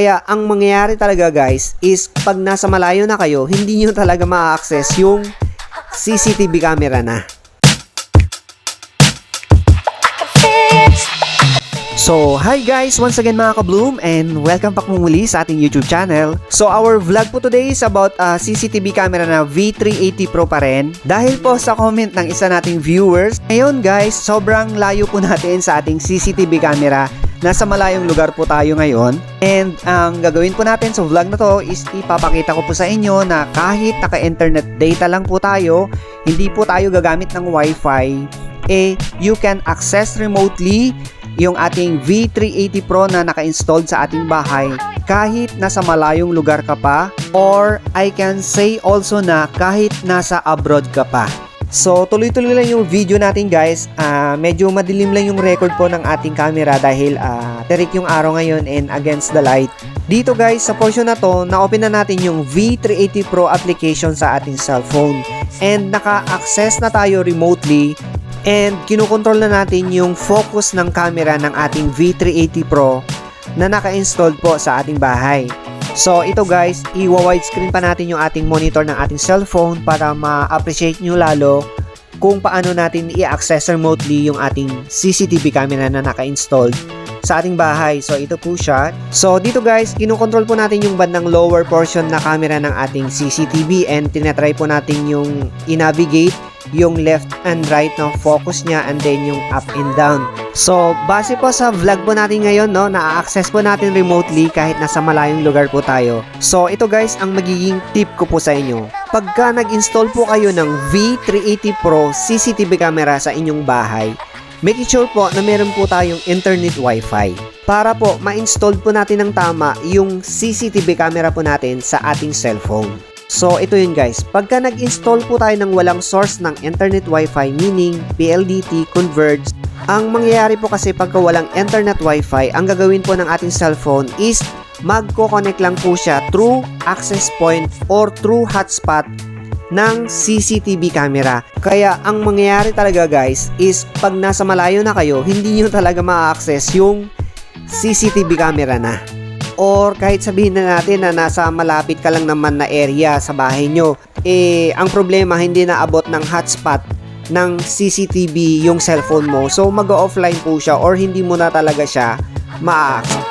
Kaya ang mangyayari talaga guys is pag nasa malayo na kayo, hindi nyo talaga ma-access yung CCTV camera na. So, hi guys! Once again mga ka-Bloom and welcome back muli sa ating YouTube channel. So, our vlog po today is about CCTV camera na V380 Pro pa rin. Dahil po sa comment ng isa nating viewers, ngayon guys, sobrang layo po natin sa ating CCTV camera. Nasa malayong lugar po tayo ngayon. And ang gagawin po natin sa vlog na to is ipapakita ko po sa inyo na kahit naka-internet data lang po tayo, hindi po tayo gagamit ng Wi-Fi, you can access remotely yung ating V380 Pro na naka-installed sa ating bahay kahit nasa malayong lugar ka pa, or I can say also na kahit nasa abroad ka pa. So tuloy-tuloy lang yung video natin guys. Medyo madilim lang yung record po ng ating camera dahil terik yung araw ngayon and against the light. Dito guys, sa portion na to, na-open na natin yung V380 Pro application sa ating cellphone and naka-access na tayo remotely. And kinukontrol na natin yung focus ng camera ng ating V380 Pro na naka-installed po sa ating bahay. So ito guys, i-widescreen pa natin yung ating monitor ng ating cellphone para ma-appreciate nyo lalo kung paano natin i-access remotely yung ating CCTV camera na naka-installed sa ating bahay. So ito po siya. So dito guys, kinukontrol po natin yung bandang lower portion na camera ng ating CCTV and tinatry po natin yung i-navigate yung left and right ng focus niya and then yung up and down. So base po sa vlog po natin ngayon, no, na-access po natin remotely kahit nasa malayong lugar po tayo. So ito guys, ang magiging tip ko po sa inyo. Pagka nag-install po kayo ng V380 Pro CCTV camera sa inyong bahay, make sure po na meron po tayong internet Wi-Fi para po ma-install po natin ng tama yung CCTV camera po natin sa ating cellphone. So ito yun guys, pagka nag-install po tayo ng walang source ng internet Wi-Fi, meaning PLDT, Converge, ang mangyayari po kasi pagka walang internet Wi-Fi, ang gagawin po ng ating cellphone is magko-connect lang po siya through access point or through hotspot ng CCTV camera. Kaya ang mangyayari talaga guys is pag nasa malayo na kayo, hindi nyo talaga ma-access yung CCTV camera na. Or kahit sabihin na natin na nasa malapit ka lang naman na area sa bahay nyo, ang problema hindi naabot ng hotspot ng CCTV yung cellphone mo. So mag-offline po siya or hindi mo na talaga siya ma-access.